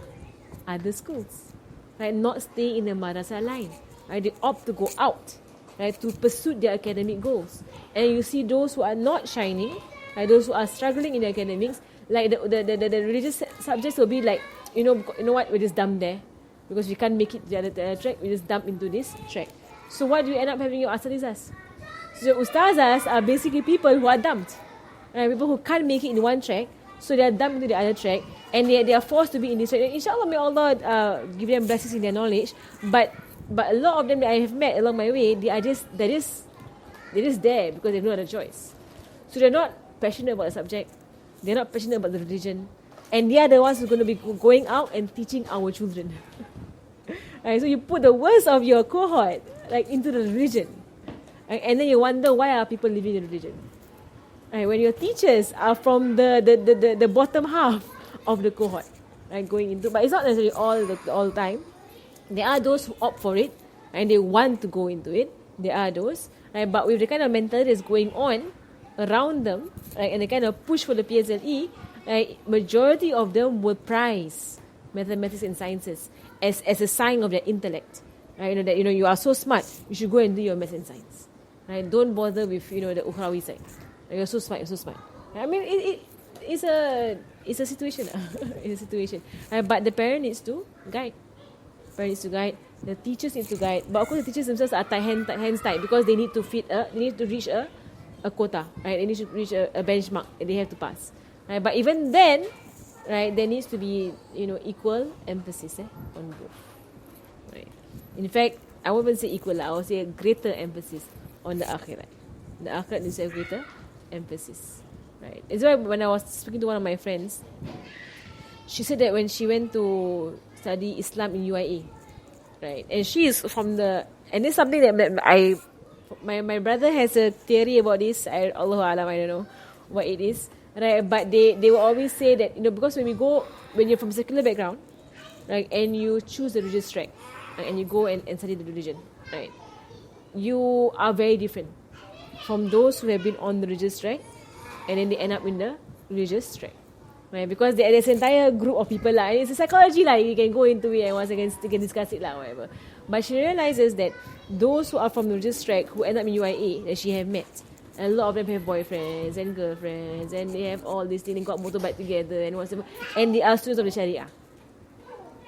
other schools, right, not stay in the madrasah line, right? They opt to go out, right, to pursue their academic goals. And you see those who are not shining, right, those who are struggling in the academics, like the religious subjects will be like, you know what, we just dump there, Because we can't make it to the other track, we just dump into this track. So what do you end up having your asatizahs? So ustazahs are basically people who are dumped. Right? People who can't make it in one track, so they are dumped into the other track, and they are forced to be in this track. And inshallah, may Allah give them blessings in their knowledge. But a lot of them that I have met along my way, they're just there because they have no other choice. So they're not passionate about the subject. They're not passionate about the religion. And they are the ones who are going to be going out and teaching our children. Right, so you put the worst of your cohort like into the religion. Right, and then you wonder why are people living in religion. Right, when your teachers are from the bottom half of the cohort. Right, going into, but it's not necessarily all the time. There are those who opt for it and they want to go into it. There are those. Right, but with the kind of mentality that's going on around them, right, and the kind of push for the PSLE, right, majority of them will prize mathematics and sciences as a sign of their intellect. Right, that you are so smart, you should go and do your math and science. Right, don't bother with the ukhrawi side. You're so smart, you're so smart. I mean, it's a situation. It's a situation. Right, but the parent needs to guide. The teachers need to guide. But of course, the teachers themselves are hands tied because they need to reach a quota. Right, they need to reach a benchmark that they have to pass. Right, but even then, right, there needs to be equal emphasis on both. Right. In fact, I won't even say equal. I will say a greater emphasis on the akhirat. The akhirat needs to have greater emphasis. Right. It's why when I was speaking to one of my friends, she said that when she went to study Islam in UIA, right, and she is from and it's something that my brother has a theory about this. Allahu Alam, I don't know what it is. Right, but they will always say that because when you're from secular background, right, and you choose the religious track, right, and you go and study the religion, right, you are very different from those who have been on the religious track and then they end up in the religious track, right? Because there's an entire group of people and it's a psychology you can go into it and once again you can discuss it whatever. But she realizes that those who are from the religious track who end up in UIA that she have met, a lot of them have boyfriends and girlfriends and they have all these things, they got motorbike together and whatever, and they are students of the Sharia.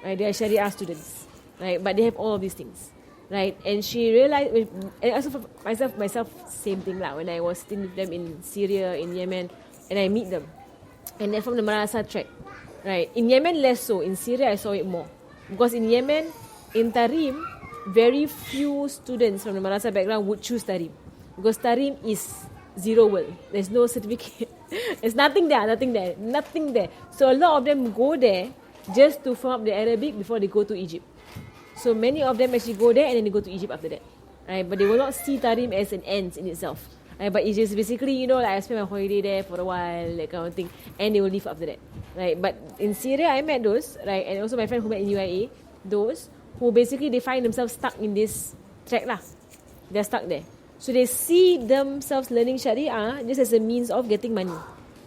Right? They are Sharia students. Right? But they have all of these things. Right? And she realized, and also for myself, same thing when I was sitting with them in Syria, in Yemen, and I meet them. And they're from the Madrasah track. Right? In Yemen less so, in Syria I saw it more. Because in Yemen, in Tarim, very few students from the Madrasah background would choose Tarim. Because Tarim is zero world. There's no certificate. There's nothing there. So a lot of them go there just to form up the Arabic before they go to Egypt. So many of them actually go there and then they go to Egypt after that. Right? But they will not see Tarim as an end in itself. Right? But it's just basically, I spend my holiday there for a while, that kind of thing. And they will leave after that. Right? But in Syria, I met those, right? And also my friend who met in UIA, those who basically they find themselves stuck in this track They're stuck there. So they see themselves learning Sharia just as a means of getting money.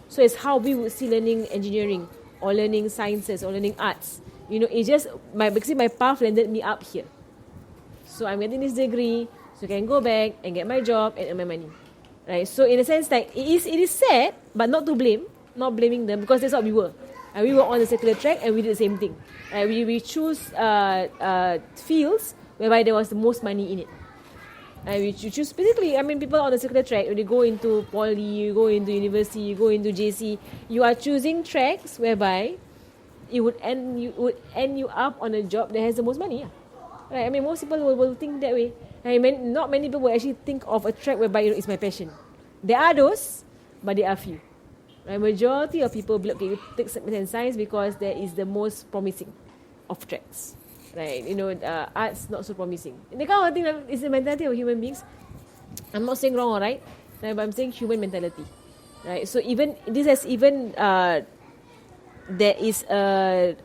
So it's how we would see learning engineering or learning sciences or learning arts. It's just basically my path landed me up here. So I'm getting this degree so I can go back and get my job and earn my money. Right? So in a sense, it is sad, but not to blame, not blaming them because that's what we were. And we were on the secular track and we did the same thing. Right? We choose fields whereby there was the most money in it. You choose basically, people on the secular track, when they go into poly, you go into university, you go into JC, you are choosing tracks whereby it would end you up on a job that has the most money. Right? Most people will think that way. Not many people will actually think of a track whereby it's my passion. There are those, but there are few. Right? Majority of people take science because that is the most promising of tracks. Right, arts not so promising. The kind of thing is the mentality of human beings. I'm not saying wrong or right, but I'm saying human mentality. Right, so there is a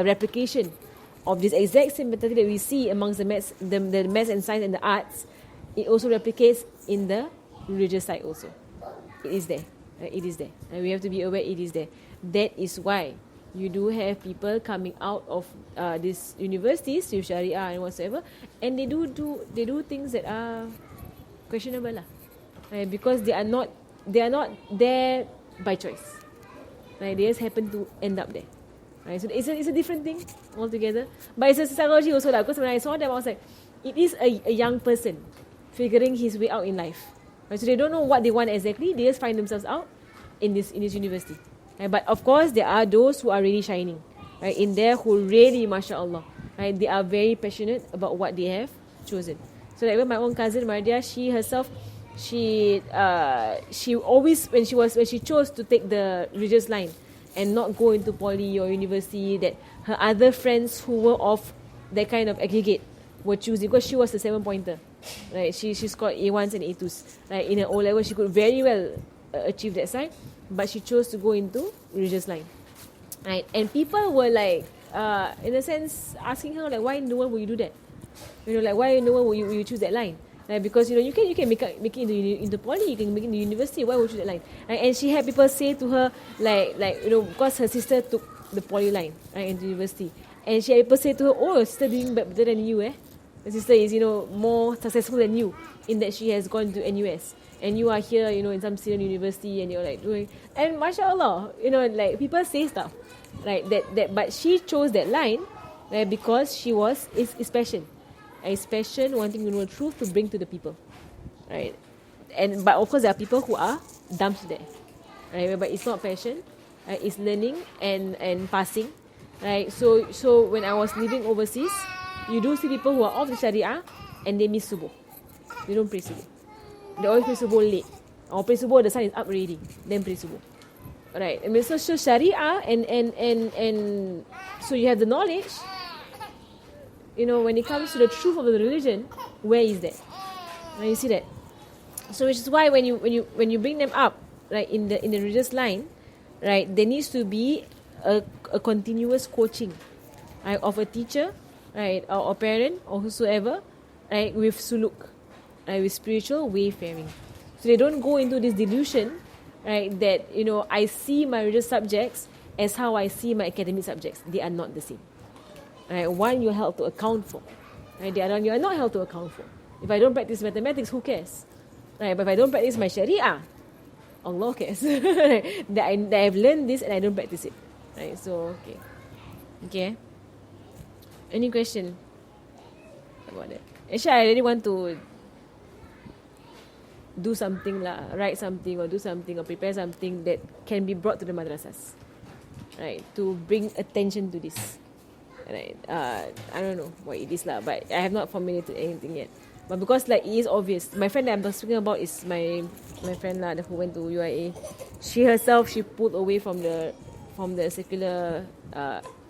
replication of this exact same mentality that we see amongst the maths and science and the arts. It also replicates in the religious side also. It is there. Right? It is there, and we have to be aware it is there. That is why you do have people coming out of these universities with Sharia and whatsoever, and they do things that are questionable right? Because they are not there by choice. Right? They just happen to end up there. Right? So it's a different thing altogether. But it's a psychology also lah. Because when I saw them, I was like, it is a young person figuring his way out in life. Right? So they don't know what they want exactly. They just find themselves out in this university. Right? But of course, there are those who are really shining, right, in there, who really, mashallah, right, they are very passionate about what they have chosen. So like my own cousin Mardia, she herself, she always when she chose to take the religious line and not go into poly or university, that her other friends who were of that kind of aggregate were choosing, because she was the 7-pointer. Right, she scored A1s and A2s. Right, in her O level, she could very well achieve that side, but she chose to go into religious line. Right, and people were like, in a sense, asking her like, why no one will you do that? You know, like why no one will you choose that line? Like, because you can make it into poly, you can make it into university. Why would you choose that line? Right, and she had people say to her like because her sister took the poly line, right, into university, and she had people say to her, oh, your sister doing better than you, eh? Her sister is more successful than you in that she has gone to NUS, and you are here in some Syrian university, and you're like doing, and mashallah, like people say stuff, right, that but she chose that line, right, because it's passion. It's passion, wanting to know the truth to bring to the people, right? But of course there are people who are dumb to that, right? But it's not passion, right? It's learning and passing, right? So when I was living overseas, you do see people who are off the Sharia and they miss subuh. They don't pray subuh. They always pray subuh late. Or pray subuh, the sun is up already, then pray subuh. Right? I mean, so Sharia and so you have the knowledge. When it comes to the truth of the religion, where is that? You see that. So which is why when you bring them up, right, in the religious line, right, there needs to be a continuous coaching, right, of a teacher, right, or parent or whosoever, right, with suluk, right, with spiritual wayfaring. So they don't go into this delusion, right, that I see my religious subjects as how I see my academic subjects. They are not the same. Right, one you're held to account for, right? The other one you are not held to account for. If I don't practice mathematics, who cares? Right, but if I don't practice my Sharia, Allah cares. that I've learned this and I don't practice it. Right, so okay. Any question about that? Actually, I really want to do something lah, write something or do something or prepare something that can be brought to the madrasas, right? To bring attention to this. Right, I don't know what it is lah, but I have not formulated anything yet. But because like it is obvious, my friend that I'm speaking about is my friend lah, who went to UIA. She herself, she pulled away from the secular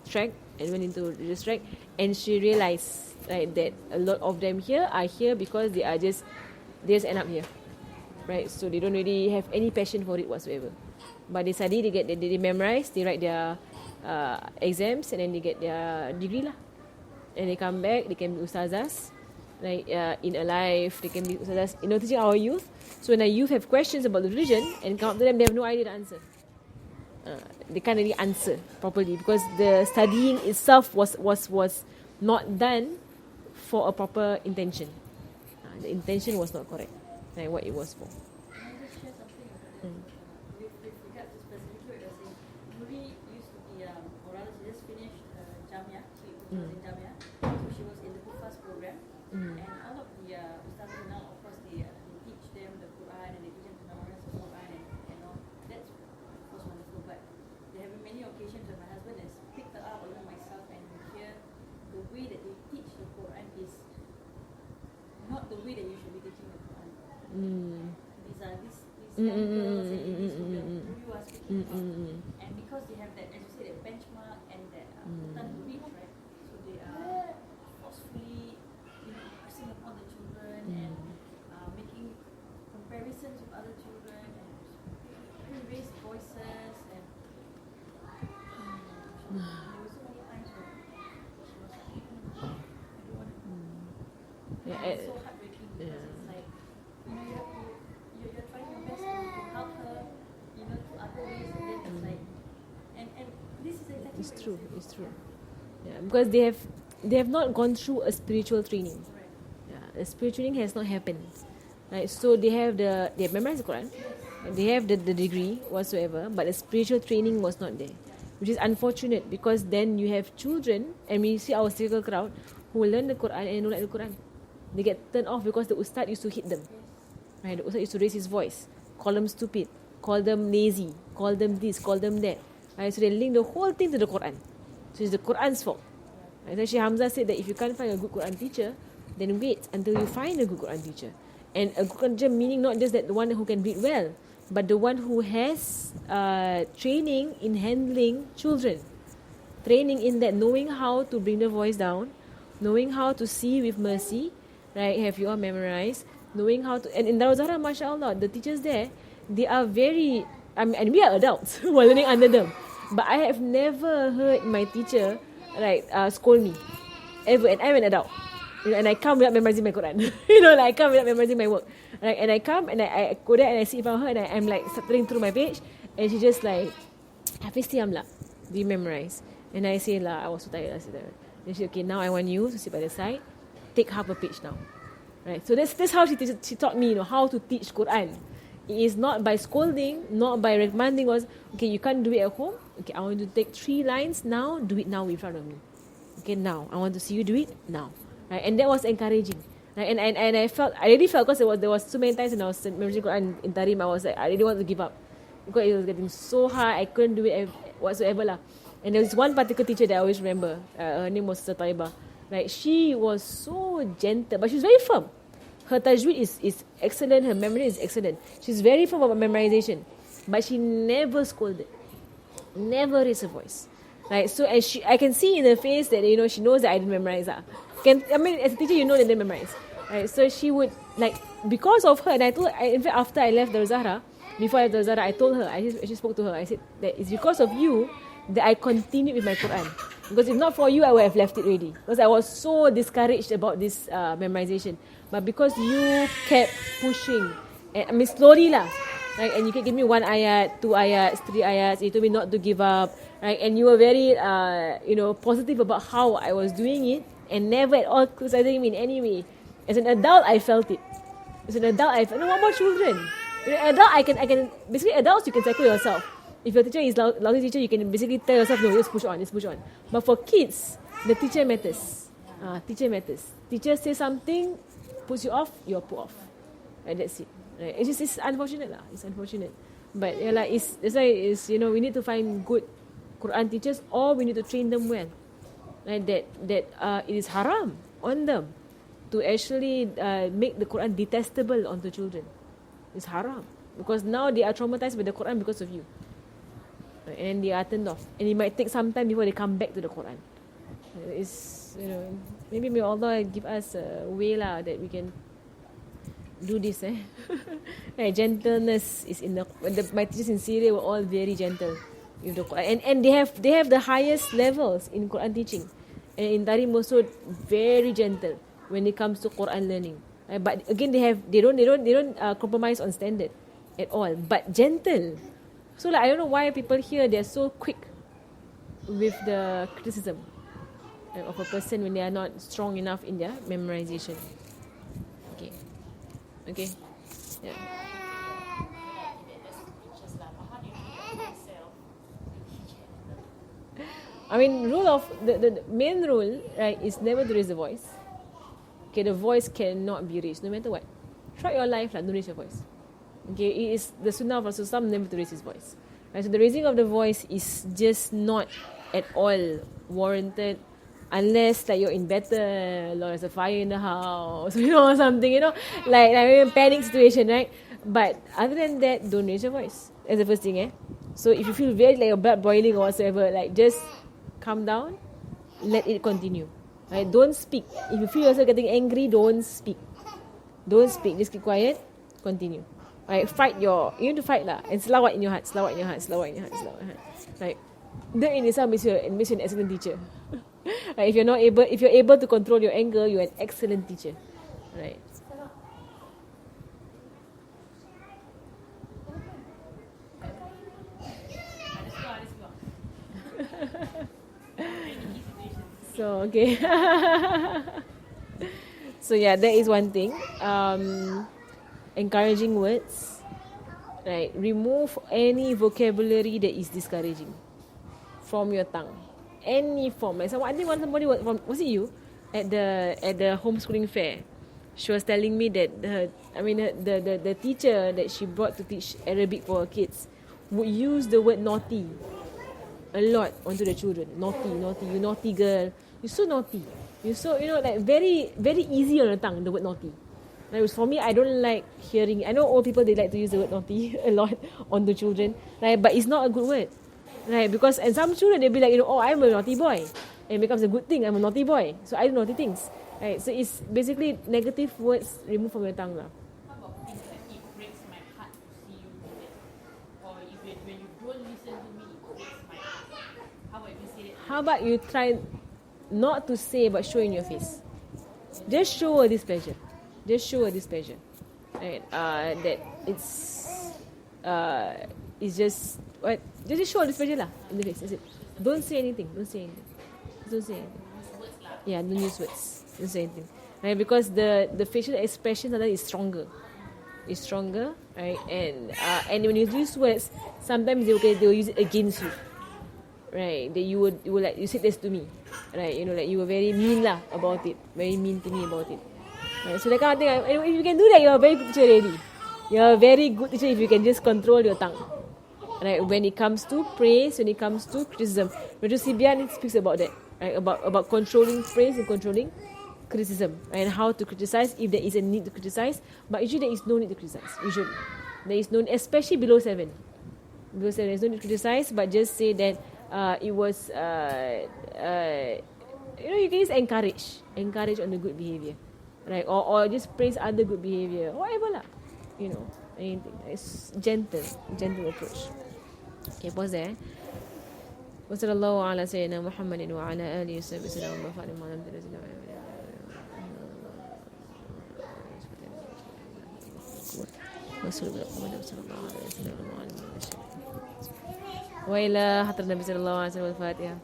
track and went into religious track, and she realized, right, that a lot of them here are here because they just end up here, right? So they don't really have any passion for it whatsoever. But they study, they memorize, they write their exams, and then they get their degree lah, and they come back, they can be ustazahs, like in a life, they can be ustazahs, teaching our youth. So when our youth have questions about the religion and come up to them, they have no idea the answer. They can't really answer properly because the studying itself was not done for a proper intention. The intention was not correct, like what it was for. And all of the ustazah now, of course, they teach them the Quran and they teach them to memorize the Quran and all. That's of course wonderful. But there have been many occasions when my husband has picked her up, or even myself, and we hear the way that they teach the Quran is not the way that you should be teaching the Quran. These are these young girls and these who you are speaking about, and because they have that, as you say, that benchmark and that Quran to reach, right? So they are forcefully pressing upon the children and making comparisons with other children and raised voices and there were so many times where she was like, I don't want to. It's so heartbreaking because it's like you're trying your best to help her, to other ways, and then it's like and this is exactly It's true. Yeah, because they have not gone through a spiritual training. The spiritual training has not happened, right? So they have memorized the Quran, they have the degree whatsoever, but the spiritual training was not there. which is unfortunate because then you have children, and we see our circle crowd who learn the Quran and don't like the Quran. They get turned off because the ustad used to hit them. Right? The ustad used to raise his voice, call them stupid, call them lazy, call them this, call them that. Right? So they link the whole thing to the Quran. So it's the Quran's fault. Right? So Sheikh Hamzah said that if you can't find a good Quran teacher, then wait until you find a good Quran teacher. And a good Quran teacher meaning not just that the one who can read well, but the one who has training in handling children. Training in that, knowing how to bring the voice down, knowing how to see with mercy, right? Have you all memorized? Knowing how to, and in Darul Zahra, mashallah, the teachers there, they are very, and we are adults who are learning under them. But I have never heard my teacher, right, scold me, ever. And I'm an adult. You know, and I come without memorizing my Quran. I come without memorizing my work. Right? And I come and I go there and I sit in front of her and I'm like stuttering through my page. And she just like, Hafiz Tiam lah, do you memorize? And I say lah, I was so tired. I said that. And she, okay, now I want you to sit by the side, take half a page now. Right? So that's how she taught me, how to teach Quran. It is not by scolding, not by reprimanding. Was okay, you can't do it at home. Okay, I want you to take 3 lines now. Do it now in front of me. Okay, now I want to see you do it now. Right? And that was encouraging. Right? And I really felt because there was so many times when I was memorizing Quran in Tarim, I was like, I really want to give up because it was getting so hard. I couldn't do it whatsoever lah. And there was one particular teacher that I always remember. Her name was Sister Taibah. Right? She was so gentle, but she was very firm. Her tajweed is excellent. Her memory is excellent. She's very firm about memorization, but she never scolded, never raised her voice. Right? So I can see in her face that she knows that I didn't memorize. As a teacher, you know that they didn't memorize. Right? So she would because of her. And I told her, in fact, after I left Darul Zahra, before I left Darul Zahra, I told her. I just spoke to her. I said that it's because of you that I continued with my Quran. Because if not for you, I would have left it already. Because I was so discouraged about this memorization. But because you kept pushing, and slowly lah, right? And you could give me 1 ayat, 2 ayats, 3 ayats. You told me not to give up, right? And you were very, positive about how I was doing it, and never at all criticizing me in any way. As an adult, I felt it. As an adult, I felt. No, what about children? Adult, I can basically adults you can cycle yourself. If your teacher is lousy teacher, you can basically tell yourself, no, just push on. But for kids, the teacher matters. Teacher matters. Teacher say something, puts you off, you're put off. And that's it. Right? It's unfortunate lah. It's unfortunate. But that's why we need to find good Quran teachers, or we need to train them well. Right? That it is haram on them to actually make the Quran detestable onto children. It's haram. Because now they are traumatized by the Quran because of you. And they are turned off. And it might take some time before they come back to the Quran. It's, maybe may Allah give us a way lah that we can do this. Right, gentleness is in my teachers in Seerah were all very gentle with the Quran. And they have the highest levels in Quran teaching. And in Tarim also very gentle when it comes to Quran learning. But again, they don't compromise on standard at all. But gentle. So I don't know why people here they're so quick with the criticism of a person when they are not strong enough in their memorization. Okay. Yeah. Rule of the main rule, right, is never to raise the voice. Okay, the voice cannot be raised no matter what. Throughout your life, don't raise your voice. Okay, it is the sunnah of Rasulullah never to raise his voice. Right, so the raising of the voice is just not at all warranted unless you're in battle or there's a fire in the house, or something, like a panic situation, right? But other than that, don't raise your voice. That's the first thing, So if you feel very your blood boiling or whatsoever, just calm down, let it continue. Right? Don't speak. If you feel yourself getting angry, don't speak. Just keep quiet, continue. Right, you need to fight lah, and selawat in your heart. Right, that in itself makes you an excellent teacher. Right, if you're able to control your anger, you're an excellent teacher. Right. So okay. So yeah, that is one thing. Encouraging words, right? Remove any vocabulary that is discouraging. from your tongue. Any form. Like someone, I think somebody was it you at the homeschooling fair? She was telling me that the teacher that she brought to teach Arabic for her kids would use the word naughty a lot onto the children. Naughty, you naughty girl. You're so naughty. You're so, like very, very easy on the tongue, the word naughty. Like for me, I don't like hearing. I know old people, they like to use the word naughty a lot on the children. Right? But it's not a good word. Right? Because, and some children, they'll be like, oh, I'm a naughty boy. And it becomes a good thing. I'm a naughty boy. So I do naughty things. Right? So it's basically negative words removed from your tongue. How about things like it breaks my heart to see you do that? Or if when you don't listen to me, it breaks my heart. How about you say that? How about you try not to say but show in your face? Just show her displeasure. Just show her displeasure. Right? That it's just what? Just show her displeasure lah in the face. That's it. Don't say anything. Don't say anything. Don't say anything. Yeah, don't use words. Don't say anything. Right? Because the facial expression is stronger. It's stronger, right? And when you use words, sometimes they will use it against you. Right? That you would like, you said this to me. Right? Like you were very mean lah about it. Very mean to me about it. Right? So that kind of thing, if you can do that, you're a very good teacher already. You're a very good teacher if you can just control your tongue. Right? When it comes to praise, when it comes to criticism. Raju Sibian speaks about that. Right? About controlling praise and controlling criticism. Right? And how to criticize if there is a need to criticize. But usually there is no need to criticize. Usually. There is no, especially below 7. Below 7, there is no need to criticize, but just say that it was, you can just encourage on the good behavior. Right? Or just praise other good behavior. Whatever lah. Anything. It's gentle approach. Okay, pause there. وصلى الله على سيدنا محمد وعلى آله وصحبه وسلم وبارك على وإلى حضرة النبي صلى الله عليه وسلم الفاتحة.